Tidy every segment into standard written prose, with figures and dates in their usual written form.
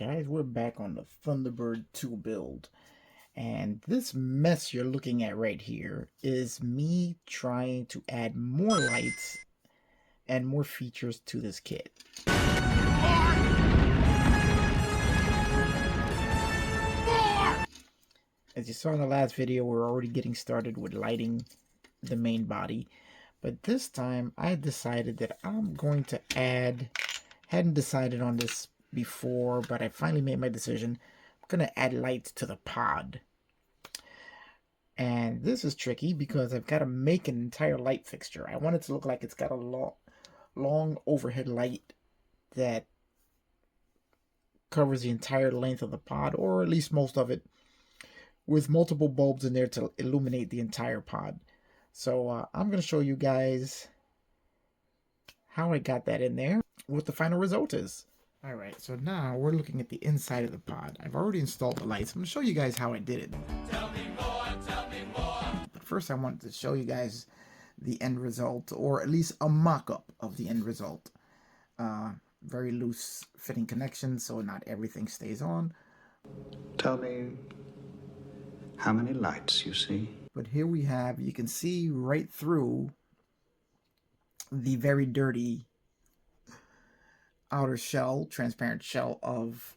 Guys, we're back on the Thunderbird 2 build, and this mess you're looking at right here is me trying to add more lights and more features to this kit. As you saw in the last video, we're already getting started with lighting the main body, but this time I decided that I'm going to hadn't decided on this before, but I finally made my decision. I'm going to add lights to the pod. And this is tricky because I've got to make an entire light fixture. I want it to look like it's got a long overhead light that covers the entire length of the pod, or at least most of it, with multiple bulbs in there to illuminate the entire pod. So I'm going to show you guys how I got that in there, what the final result is. Alright, so now we're looking at the inside of the pod. I've already installed the lights. I'm going to show you guys how I did it. Tell me more, tell me more. But first I wanted to show you guys the end result, or at least a mock-up of the end result. Very loose fitting connections, so not everything stays on. Tell me how many lights you see. But here we have, you can see right through the very dirty outer shell, transparent shell of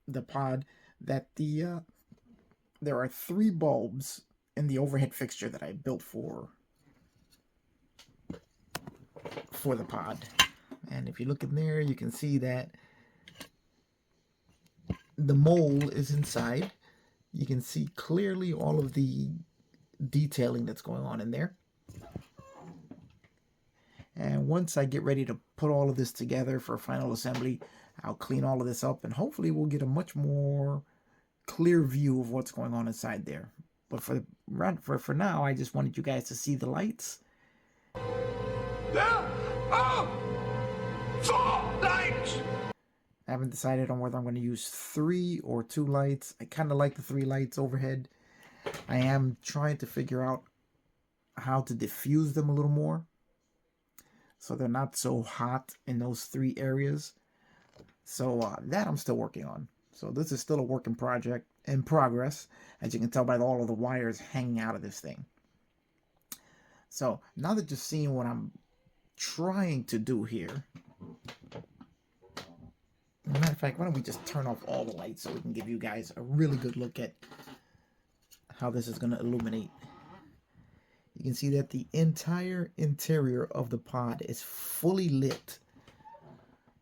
the pod, that there are 3 bulbs in the overhead fixture that I built for the pod. And if you look in there, you can see that the mole is inside. You can see clearly all of the detailing that's going on in there. And once I get ready to put all of this together for final assembly, I'll clean all of this up, and hopefully we'll get a much more clear view of what's going on inside there. But for now, I just wanted you guys to see the lights. There are 4 lights! I haven't decided on whether I'm going to use 3 or 2 lights. I kind of like the 3 lights overhead. I am trying to figure out how to diffuse them a little more, so they're not so hot in those 3 areas. So that I'm still working on. So this is still a work in progress, as you can tell by all of the wires hanging out of this thing. So now that you've seen what I'm trying to do here, as a matter of fact, why don't we just turn off all the lights so we can give you guys a really good look at how this is going to illuminate. You can see that the entire interior of the pod is fully lit.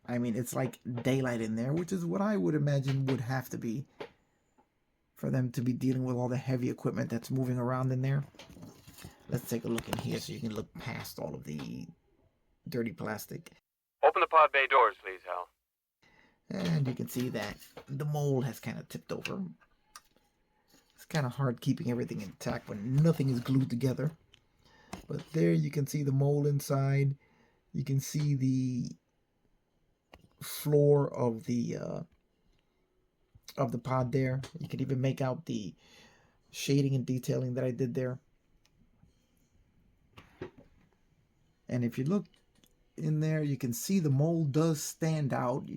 I mean, it's like daylight in there, which is what I would imagine would have to be for them to be dealing with all the heavy equipment that's moving around in there. Let's take a look in here so you can look past all of the dirty plastic. Open the pod bay doors, please, Hal. And you can see that the mold has kind of tipped over. It's kind of hard keeping everything intact when nothing is glued together. But there you can see the mold inside. You can see the floor of the pod there. You can even make out the shading and detailing that I did there. And if you look in there, you can see the mold does stand out.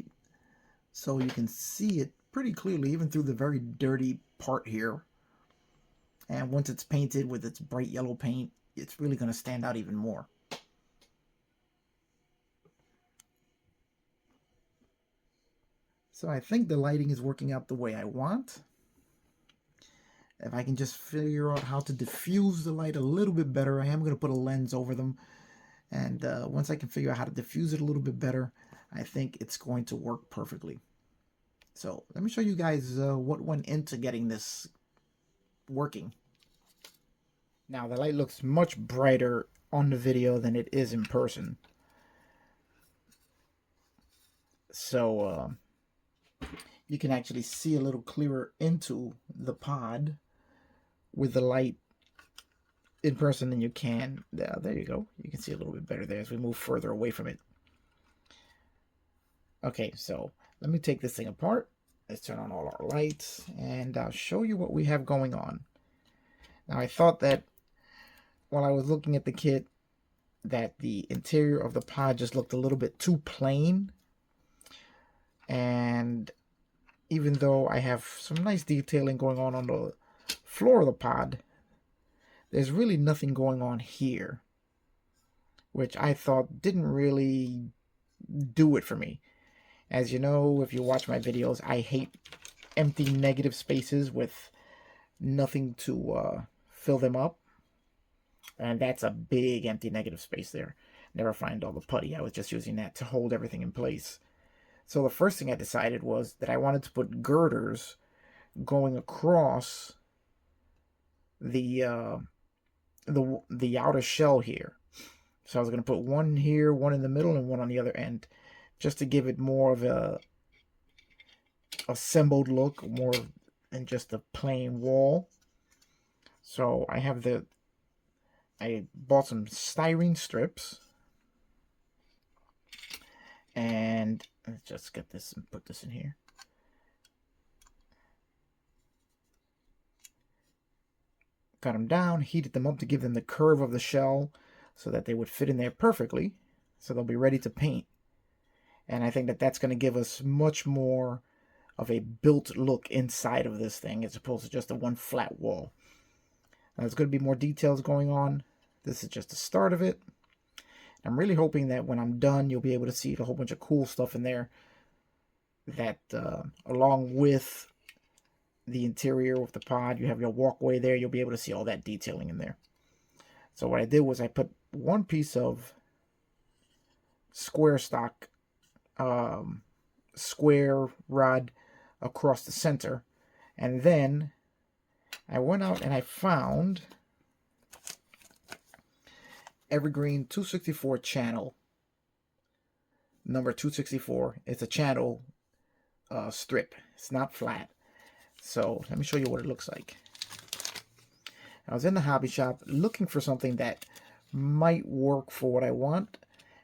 So you can see it pretty clearly, even through the very dirty part here. And once it's painted with its bright yellow paint, it's really going to stand out even more. So I think the lighting is working out the way I want. If I can just figure out how to diffuse the light a little bit better, I am going to put a lens over them. And once I can figure out how to diffuse it a little bit better, I think it's going to work perfectly. So let me show you guys what went into getting this working. Now the light looks much brighter on the video than it is in person. So you can actually see a little clearer into the pod with the light in person than you can. There you go. You can see a little bit better there as we move further away from it. Okay, so let me take this thing apart. Let's turn on all our lights, and I'll show you what we have going on. Now, I thought that while I was looking at the kit, that the interior of the pod just looked a little bit too plain. And even though I have some nice detailing going on the floor of the pod, there's really nothing going on here, which I thought didn't really do it for me. As you know, if you watch my videos, I hate empty negative spaces with nothing to fill them up. And that's a big empty negative space there. Never find all the putty. I was just using that to hold everything in place. So the first thing I decided was that I wanted to put girders going across the outer shell here. So I was going to put one here, one in the middle, and one on the other end, just to give it more of a assembled look, more than just a plain wall. So I bought some styrene strips, and let's just get this and put this in here. Cut them down, heated them up to give them the curve of the shell so that they would fit in there perfectly, so they'll be ready to paint. And I think that that's going to give us much more of a built look inside of this thing as opposed to just a one flat wall. Now, there's going to be more details going on. This is just the start of it. I'm really hoping that when I'm done, you'll be able to see a whole bunch of cool stuff in there that, along with the interior of the pod, you have your walkway there, you'll be able to see all that detailing in there. So what I did was I put one piece of square stock, square rod across the center, and then I went out and I found Evergreen 264 channel, number 264. It's a channel strip. It's not flat. So let me show you what it looks like. I was in the hobby shop looking for something that might work for what I want,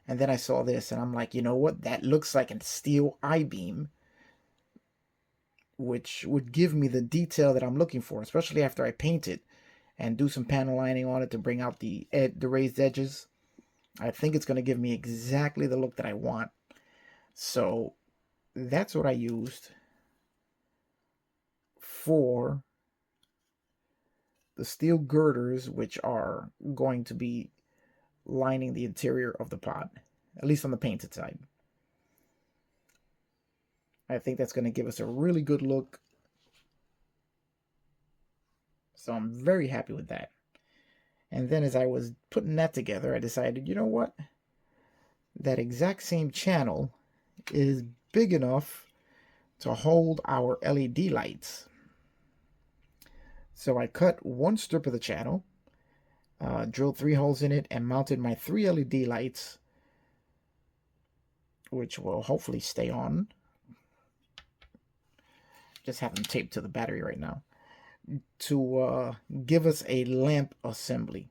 and then I saw this and I'm like, you know what, that looks like a steel I-beam, which would give me the detail that I'm looking for, especially after I paint it and do some panel lining on it to bring out the raised edges. I think it's going to give me exactly the look that I want. So that's what I used for the steel girders, which are going to be lining the interior of the pod, at least on the painted side. I think that's going to give us a really good look. So I'm very happy with that. And then as I was putting that together, I decided, you know what? That exact same channel is big enough to hold our LED lights. So I cut one strip of the channel, drilled 3 holes in it, and mounted my 3 LED lights, which will hopefully stay on. Just have them taped to the battery right now, to give us a lamp assembly.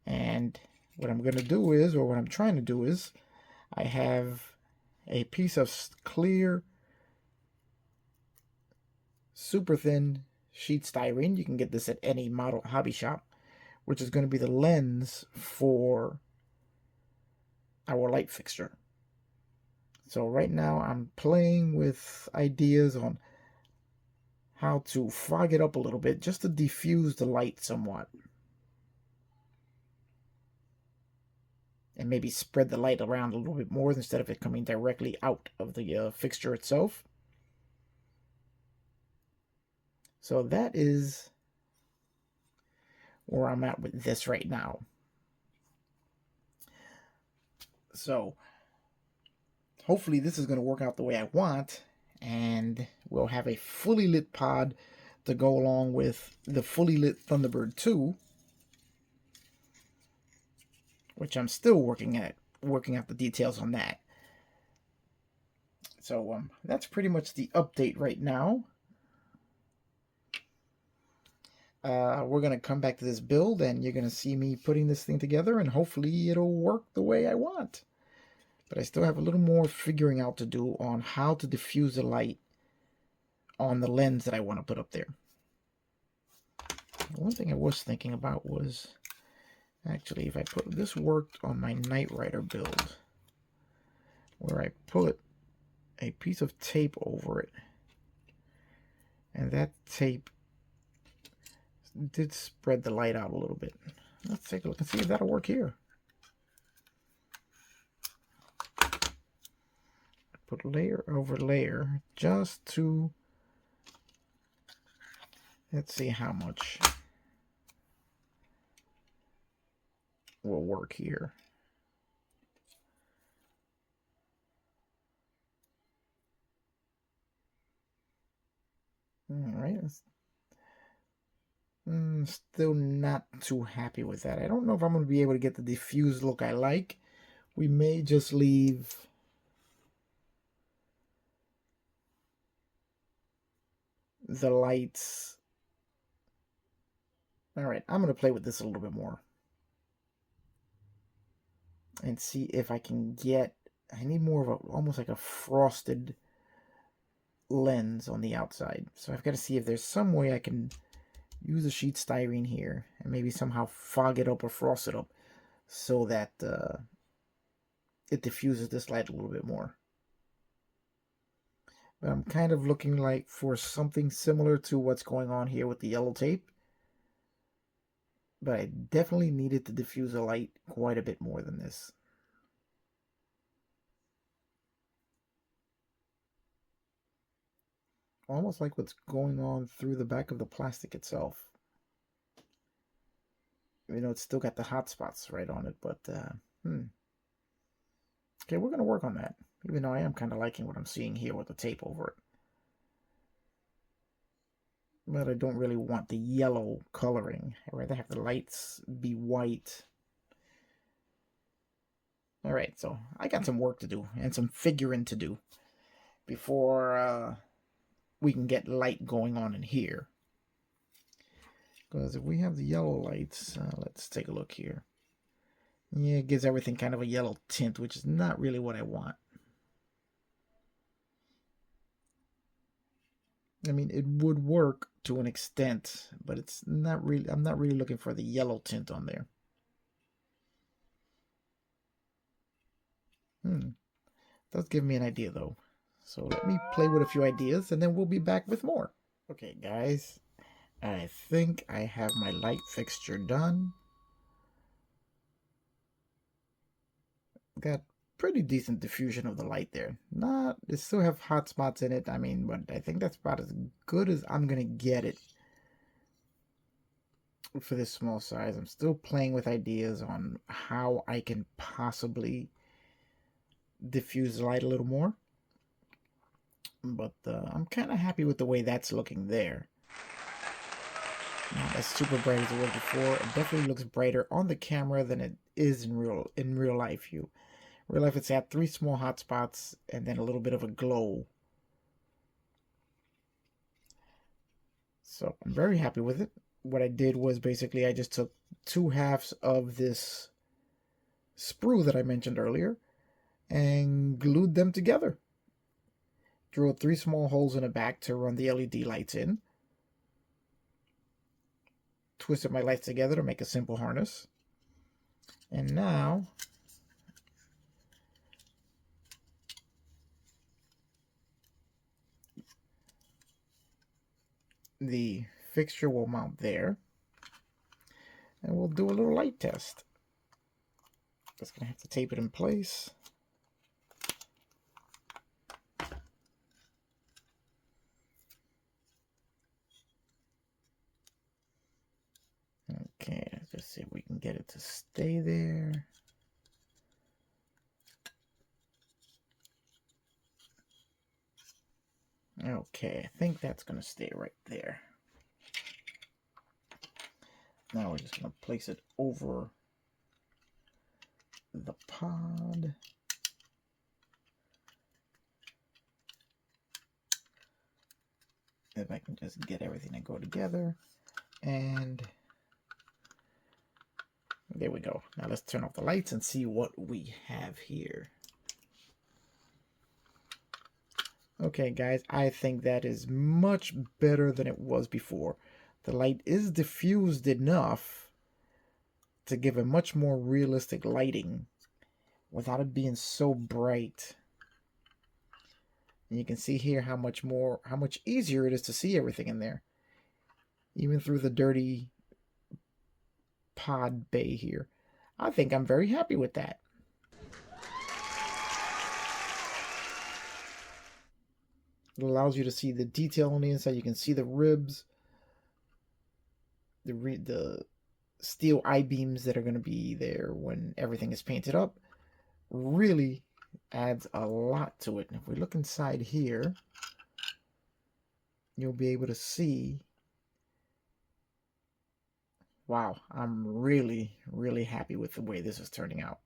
And what I'm going to do is, or what I'm trying to do is, I have a piece of clear, super thin sheet styrene. You can get this at any model hobby shop, which is going to be the lens for our light fixture. So right now I'm playing with ideas on how to fog it up a little bit just to diffuse the light somewhat. And maybe spread the light around a little bit more instead of it coming directly out of the fixture itself. So that is where I'm at with this right now. So hopefully this is going to work out the way I want, and we'll have a fully lit pod to go along with the fully lit Thunderbird 2, which I'm still working out the details on that. So that's pretty much the update right now. We're going to come back to this build, and you're going to see me putting this thing together, and hopefully it'll work the way I want. But I still have a little more figuring out to do on how to diffuse the light on the lens that I want to put up there. One thing I was thinking about was, actually, if I put this worked on my Knight Rider build, where I put a piece of tape over it. And that tape did spread the light out a little bit. Let's take a look and see if that'll work here. Put layer over layer just to, let's see how much will work here. All right. Still not too happy with that. I don't know if I'm going to be able to get the diffused look I like. We may just leave the lights. All right, I'm going to play with this a little bit more and see if I can get, I need more of a, almost like a frosted lens on the outside. So I've got to see if there's some way I can use a sheet styrene here and maybe somehow fog it up or frost it up so that it diffuses this light a little bit more. But I'm kind of looking like for something similar to what's going on here with the yellow tape. But I definitely needed to diffuse the light quite a bit more than this. Almost like what's going on through the back of the plastic itself. You know, it's still got the hot spots right on it, but okay, we're gonna work on that. Even though I am kind of liking what I'm seeing here with the tape over it. But I don't really want the yellow coloring. I'd rather have the lights be white. Alright, so I got some work to do and some figuring to do before we can get light going on in here. Because if we have the yellow lights, let's take a look here. Yeah, it gives everything kind of a yellow tint, which is not really what I want. I mean, it would work to an extent, but it's not really, I'm not really looking for the yellow tint on there. Does give me an idea though. So let me play with a few ideas and then we'll be back with more. Okay, guys, I think I have my light fixture done. Got pretty decent diffusion of the light there. Not, it still have hot spots in it. I mean, but I think that's about as good as I'm gonna get it for this small size. I'm still playing with ideas on how I can possibly diffuse the light a little more. But I'm kind of happy with the way that's looking there. Not as super bright as it was before. It definitely looks brighter on the camera than it is in real life. Real life, it's at 3 small hot spots and then a little bit of a glow. So I'm very happy with it. What I did was basically I just took 2 halves of this sprue that I mentioned earlier and glued them together. Drilled 3 small holes in the back to run the LED lights in. Twisted my lights together to make a simple harness. And now the fixture will mount there. And we'll do a little light test. Just gonna have to tape it in place. Okay, let's just see if we can get it to stay there. Okay, I think that's going to stay right there. Now we're just going to place it over the pod. If I can just get everything to go together. And there we go. Now let's turn off the lights and see what we have here. Okay, guys, I think that is much better than it was before. The light is diffused enough to give a much more realistic lighting without it being so bright. And you can see here how much easier it is to see everything in there. Even through the dirty pod bay here. I think I'm very happy with that. It allows you to see the detail on the inside. You can see the ribs, the steel I-beams that are going to be there when everything is painted up. Really adds a lot to it. And if we look inside here, you'll be able to see. Wow, I'm really, really happy with the way this is turning out.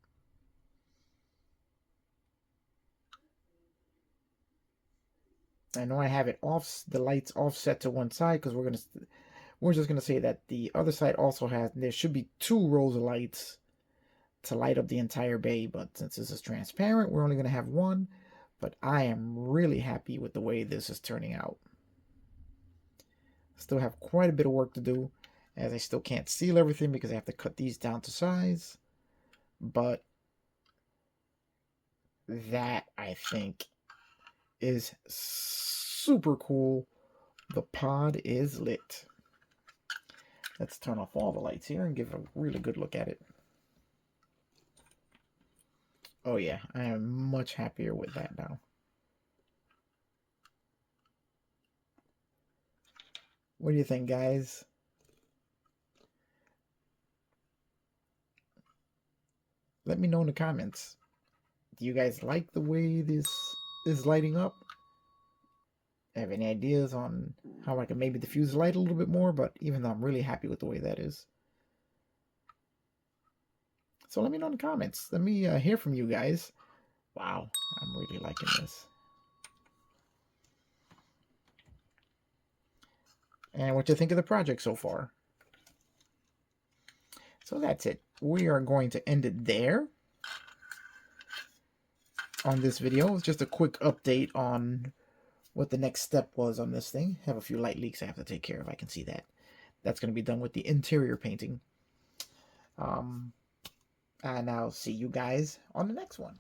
I know I have it off, the lights offset to one side because we're just gonna say that the other side also there should be 2 rows of lights to light up the entire bay, but since this is transparent, we're only gonna have 1. But I am really happy with the way this is turning out. Still have quite a bit of work to do, as I still can't seal everything because I have to cut these down to size. But that, I think, is super cool. The pod is lit. Let's turn off all the lights here and give a really good look at it. Oh yeah, I am much happier with that now. What do you think, guys? Let me know in the comments. Do you guys like the way this is lighting up? Have any ideas on how I can maybe diffuse the light a little bit more? But even though I'm really happy with the way that is. So let me know in the comments. Let me hear from you guys. Wow, I'm really liking this. And what you think of the project so far. So that's it. We are going to end it there on this video. It's just a quick update on what the next step was on this thing. Have a few light leaks I have to take care of. I can see that. That's going to be done with the interior painting. And I'll see you guys on the next one.